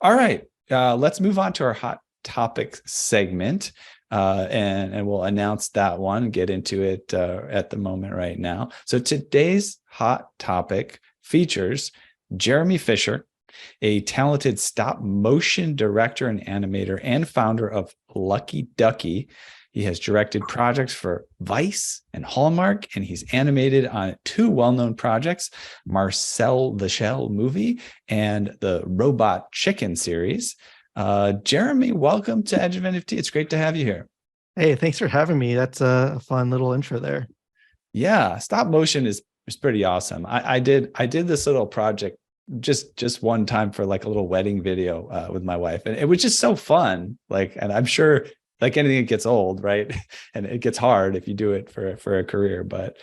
All right, let's move on to our hot topic segment, and we'll announce that one, get into it at the moment right now. So today's hot topic features Jeremy Fisher, a talented stop motion director and animator and founder of Ducky. He has directed projects for Vice and Hallmark, and he's animated on two well-known projects, Marce the Shell movie and the Robot Chicken series. Jeremy, welcome to Edge of NFT. It's great to have you here. Hey, thanks for having me. That's a fun little intro there. Yeah, stop motion is pretty awesome. I did this little project just one time for like a little wedding video with my wife, and it was just so fun. And I'm sure, like anything, it gets old, right? And it gets hard if you do it for a career. But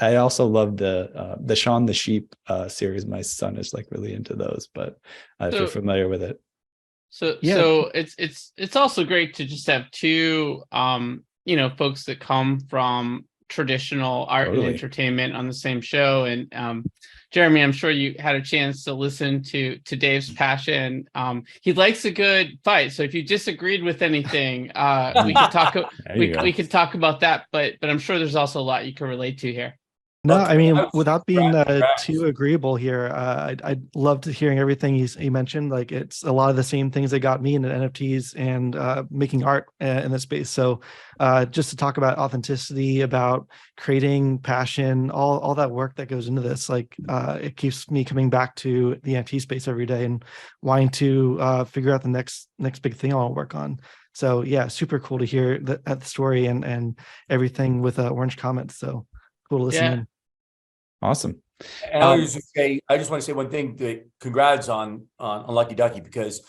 I also love the Shaun the Sheep series. My son is like really into those, but if you're familiar with it. So it's also great to just have two folks that come from traditional art and entertainment on the same show. And Jeremy, I'm sure you had a chance to listen to Dave's passion. He likes a good fight. So if you disagreed with anything, we could talk. We could talk about that. But I'm sure there's also a lot you can relate to here. No, I mean, without being too agreeable here, I'd love to hearing everything he mentioned. Like, it's a lot of the same things that got me into NFTs and making art in this space. So just to talk about authenticity, about creating passion, all that work that goes into this, it keeps me coming back to the NFT space every day and wanting to figure out the next big thing I want to work on. So yeah, super cool to hear the story and everything with Orange comments. So cool to listen in. Awesome. And I just want to say one thing: that congrats on Lucky Ducky, because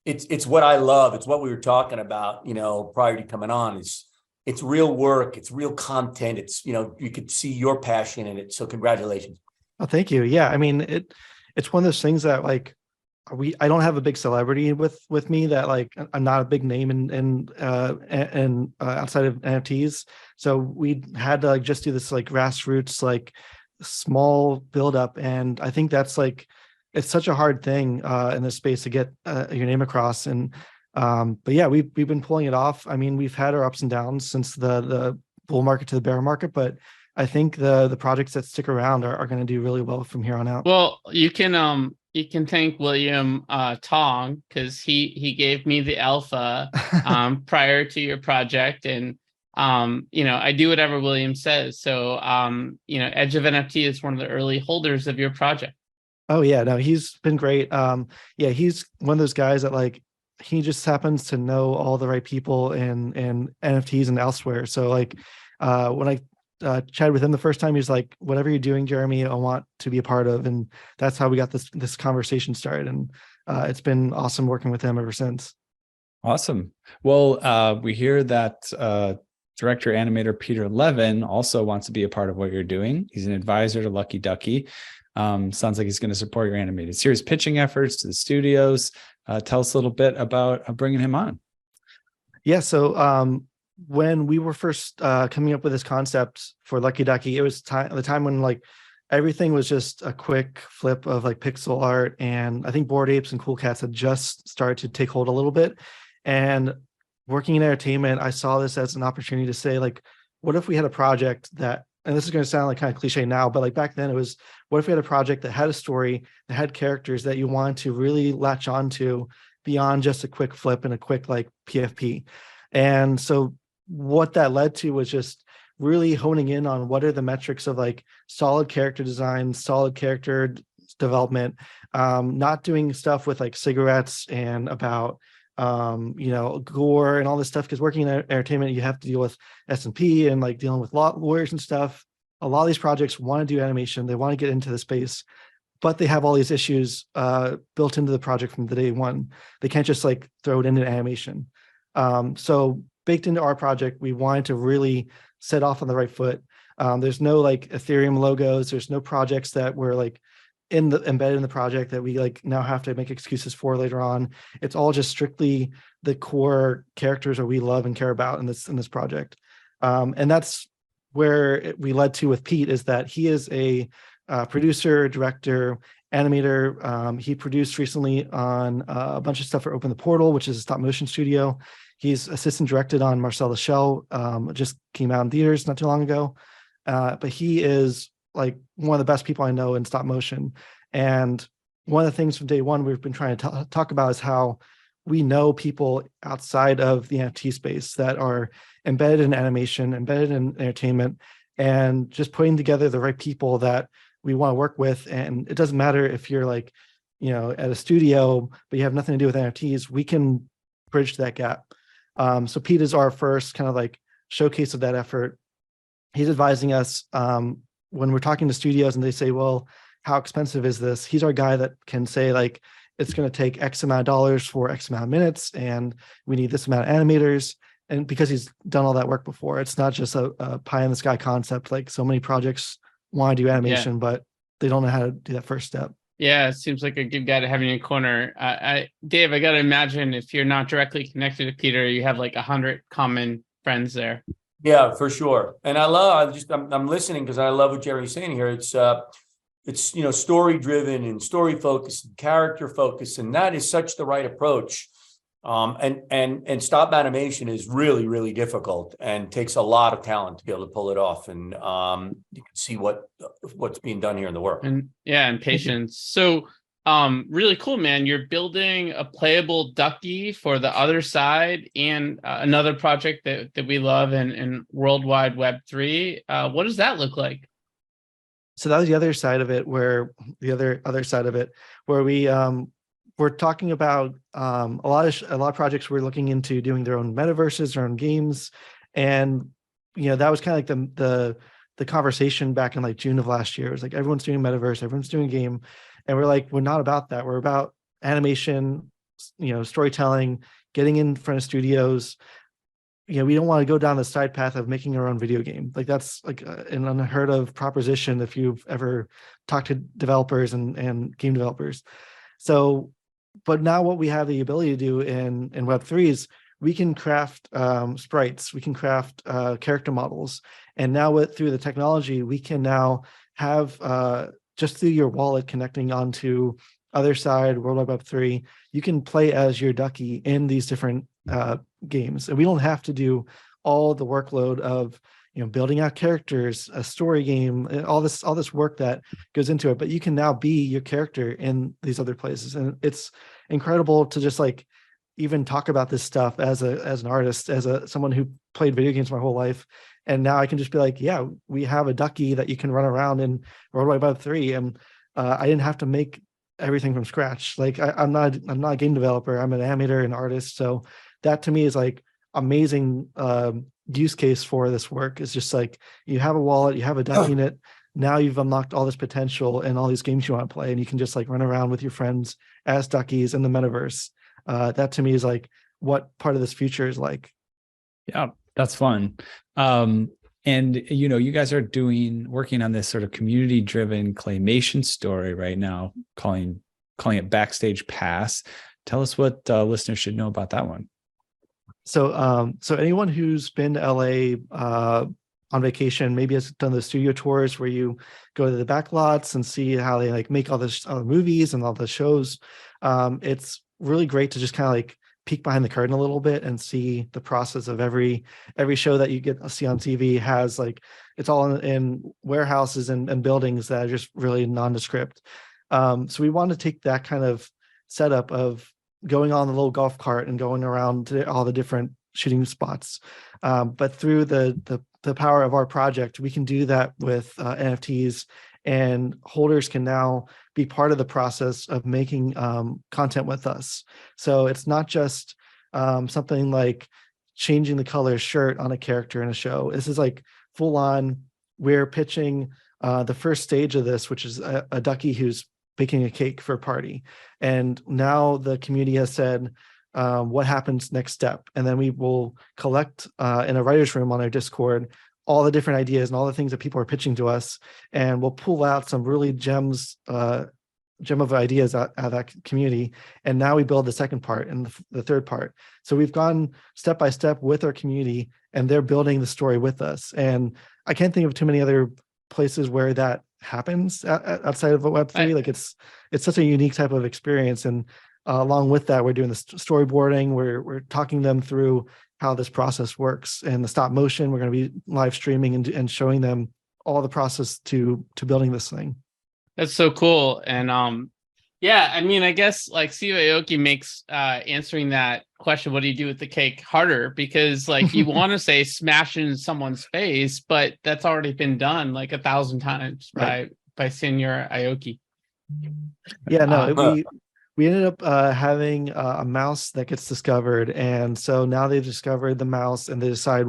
it's what I love. It's what we were talking about, prior to coming on. It's real work. It's real content. It's you could see your passion in it. So congratulations. Oh, thank you. Yeah, I mean it's one of those things that I don't have a big celebrity with me, that I'm not a big name in outside of NFTs. So we had to just do this grassroots, small build up. And I think that's it's such a hard thing in this space to get your name across. And but yeah, we've been pulling it off. I mean, we've had our ups and downs since the bull market to the bear market, but I think the projects that stick around are going to do really well from here on out. Well, you can thank William Tong, because he gave me the alpha prior to your project, and I do whatever William says. So Edge of NFT is one of the early holders of your project. Oh yeah, no, he's been great. Yeah, he's one of those guys that he just happens to know all the right people in NFTs and elsewhere. So when I chatted with him the first time, he was like, whatever you're doing, Jeremy, I want to be a part of. And that's how we got this conversation started. And it's been awesome working with him ever since. Awesome. Well, we hear that director animator Peter Levin also wants to be a part of what you're doing. He's an advisor to Lucky Ducky. Sounds like he's going to support your animated series pitching efforts to the studios. Tell us a little bit about bringing him on. Yeah. So when we were first coming up with this concept for Lucky Ducky, it was the time when everything was just a quick flip of pixel art, and I think Bored Apes and Cool Cats had just started to take hold a little bit. And working in entertainment, I saw this as an opportunity to say, what if we had a project that, and this is going to sound kind of cliche now, but back then it was, what if we had a project that had a story, that had characters that you wanted to really latch on to beyond just a quick flip and a quick PFP. And so what that led to was just really honing in on what are the metrics of solid character design, solid character development, not doing stuff with cigarettes and about gore and all this stuff, because working in entertainment, you have to deal with S&P and dealing with lawyers and stuff. A lot of these projects want to do animation, they want to get into the space, but they have all these issues built into the project from the day one. They can't just throw it into animation. So baked into our project, we wanted to really set off on the right foot. There's no Ethereum logos. There's no projects that were embedded in the project that we now have to make excuses for later on. It's all just strictly the core characters that we love and care about in this project. And that's where we led to with Pete, is that he is a producer, director, Animator. He produced recently on a bunch of stuff for Open the Portal, which is a stop motion studio. He's assistant directed on Marce the Shell. Just came out in theaters not too long ago. But he is like one of the best people I know in stop motion. And one of the things from day one we've been trying to talk about is how we know people outside of the NFT space that are embedded in animation, embedded in entertainment, and just putting together the right people that we want to work with. And it doesn't matter if you're like, at a studio, but you have nothing to do with NFTs, we can bridge that gap. So Pete is our first kind of like showcase of that effort. He's advising us when we're talking to studios and they say, well, how expensive is this? He's our guy that can say like, it's going to take X amount of dollars for X amount of minutes, and we need this amount of animators. And because he's done all that work before, it's not just a pie in the sky concept. Like so many projects want to do animation, but they don't know how to do that first step. Yeah, it seems like a good guy to have in your corner. Dave, I got to imagine if you're not directly connected to Peter, you have like 100 common friends there. Yeah, for sure. And I'm listening because I love what Jeremy's saying here. It's story driven and story focused and character focused, and that is such the right approach. And stop animation is really, really difficult and takes a lot of talent to be able to pull it off. And you can see what's being done here in the work. And patience. So really cool, man. You're building a playable Ducky for the other side and another project that we love in Worldwide Web3. What does that look like? So that was the other side of it, where we we're talking about a lot of projects we're looking into doing their own metaverses, their own games, and that was kind of like the conversation back in like June of last year. It was like everyone's doing metaverse, everyone's doing a game, and we're like, we're not about that. We're about animation, storytelling, getting in front of studios. We don't want to go down the side path of making our own video game. Like that's like an unheard of proposition if you've ever talked to developers and game developers. So, but now what we have the ability to do in Web3 is we can craft sprites, we can craft character models. And now through the technology, we can now have just through your wallet connecting onto other side, World Wide Web3, you can play as your Ducky in these different games. And we don't have to do all the workload of building out characters, a story game, all this work that goes into it. But you can now be your character in these other places. And it's incredible to just like even talk about this stuff as an artist, as someone who played video games my whole life. And now I can just be like, yeah, we have a Ducky that you can run around in World Wide Web3. And I didn't have to make everything from scratch. Like I'm not a game developer. I'm an animator and artist. So that to me is like amazing use case for this work. Is just like you have a wallet, you have a Ducky in it. Now you've unlocked all this potential and all these games you want to play, and you can just like run around with your friends as Duckies in the metaverse. That to me is like what part of this future is like. Yeah, that's fun. And you guys are working on this sort of community-driven claymation story right now, calling it Backstage Pass. Tell us what listeners should know about that one. So anyone who's been to LA on vacation, maybe has done the studio tours where you go to the back lots and see how they like make all the movies and all the shows. It's really great to just kind of like peek behind the curtain a little bit and see the process of every show that you get to see on TV has like, it's all in warehouses and buildings that are just really nondescript. So we want to take that kind of setup of going on the little golf cart and going around to all the different shooting spots. But through the power of our project, we can do that with NFTs, and holders can now be part of the process of making content with us. So it's not just something like changing the color shirt on a character in a show. This is like full on, we're pitching the first stage of this, which is a Ducky who's baking a cake for a party. And now the community has said, what happens next step? And then we will collect in a writer's room on our Discord all the different ideas and all the things that people are pitching to us. And we'll pull out some really gem of ideas out of that community. And now we build the second part and the third part. So we've gone step by step with our community, and they're building the story with us. And I can't think of too many other places where that happens outside of a Web3. Like it's such a unique type of experience. And along with that, we're doing the storyboarding. We're talking them through how this process works, and the stop motion. We're going to be live streaming and showing them all the process to building this thing. That's so cool. And yeah, I mean, I guess like Steve Aoki makes answering that question, what do you do with the cake, harder, because like you want to say smash in someone's face, but that's already been done like 1,000 times by Senior Aoki. Yeah, no, we ended up having a mouse that gets discovered, and so now they've discovered the mouse, and they decide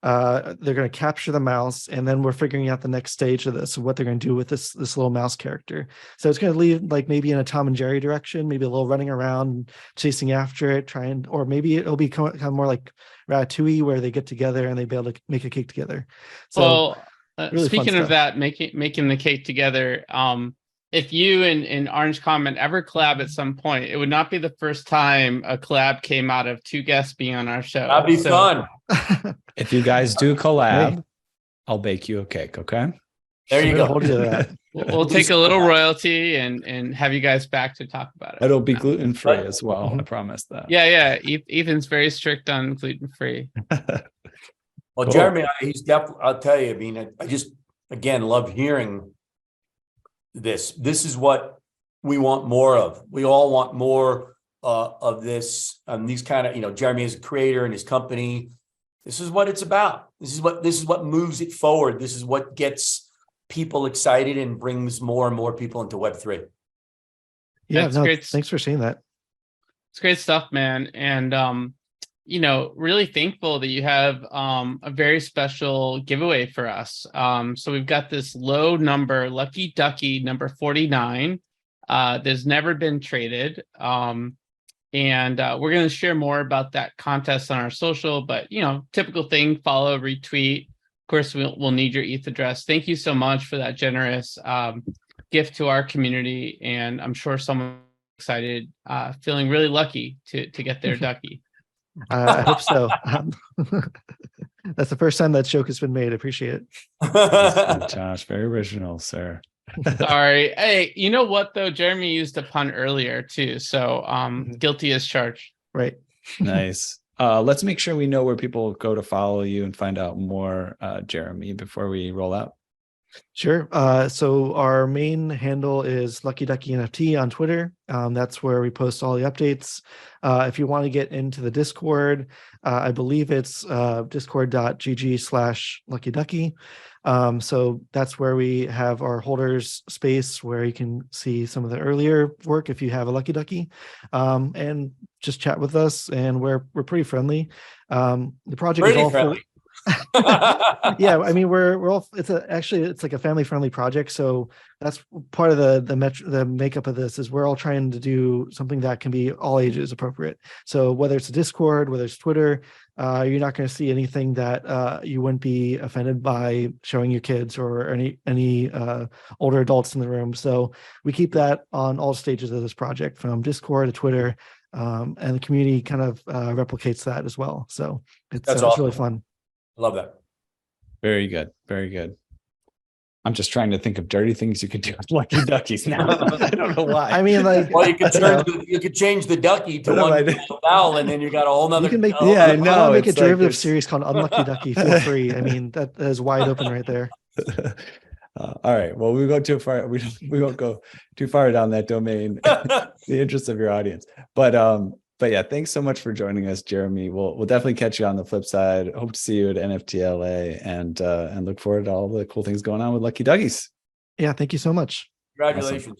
they're going to capture the mouse, and then we're figuring out the next stage of this, what they're going to do with this little mouse character. So it's going to lead like maybe in a Tom and Jerry direction, maybe a little running around, chasing after it, or maybe it'll become more like Ratatouille, where they get together and they be able to make a cake together. So, well, really speaking of that, making the cake together, if you and Orange Comment ever collab at some point, it would not be the first time a collab came out of two guests being on our show. That'd be fun. If you guys do collab, I'll bake you a cake. Okay. There you go. Hold you to that. We'll take a little royalty and have you guys back to talk about it. It'll be gluten-free as well. I promise that. Yeah. Ethan's very strict on gluten-free. Well, Cool. Jeremy, he's definitely, I'll tell you, I mean, I just, again, love hearing this. This is what we want more of. We all want more of this, these kind of, Jeremy is a creator in his company. This is what it's about. This is what moves it forward. This is what gets people excited and brings more and more people into Web3. Yeah, That's no, great. thanks for saying that. It's great stuff, man. And, really thankful that you have a very special giveaway for us. So we've got this low number, Lucky Ducky number 49. There's never been traded. And we're going to share more about that contest on our social, but, typical thing, follow, retweet. Of course, we'll need your ETH address. Thank you so much for that generous gift to our community. And I'm sure someone excited, feeling really lucky to get their Ducky. I hope so. That's the first time that joke has been made. I appreciate Good, Josh, very original, sir. Sorry. Hey, you know what though? Jeremy used a pun earlier too. So guilty as charged. Right. Nice. Let's make sure we know where people go to follow you and find out more, Jeremy, before we roll out. Sure. So our main handle is Lucky Ducky NFT on Twitter. That's where we post all the updates. If you want to get into the Discord, I believe it's discord.gg/LuckyDucky. So that's where we have our holders space where you can see some of the earlier work if you have a Lucky Ducky, and just chat with us. And we're pretty friendly. The project is all friendly. Yeah, I mean we're all it's like a family friendly project, so that's part of the makeup of this is we're all trying to do something that can be all ages appropriate. So whether it's a Discord, whether it's Twitter, you're not going to see anything that you wouldn't be offended by showing your kids or any older adults in the room. So we keep that on all stages of this project, from Discord to Twitter, and the community kind of replicates that as well. So it's awesome. really fun. Love that. Very good. Very good. I'm just trying to think of dirty things you could do with Lucky Duckies now. I don't know why. I mean, like, Well, you could change the ducky to one vowel, and then you got a whole nother. You can make, I know. make a It's derivative like series called Unlucky Ducky. Feel free. I mean, that is wide open right there. All right. Well, we go too far. We won't go too far down that domain. The interest of your audience, but yeah, thanks so much for joining us, Jeremy. We'll definitely catch you on the flip side. Hope to see you at NFT LA, and look forward to all the cool things going on with Lucky Duckies. Yeah, thank you so much. Congratulations. Awesome.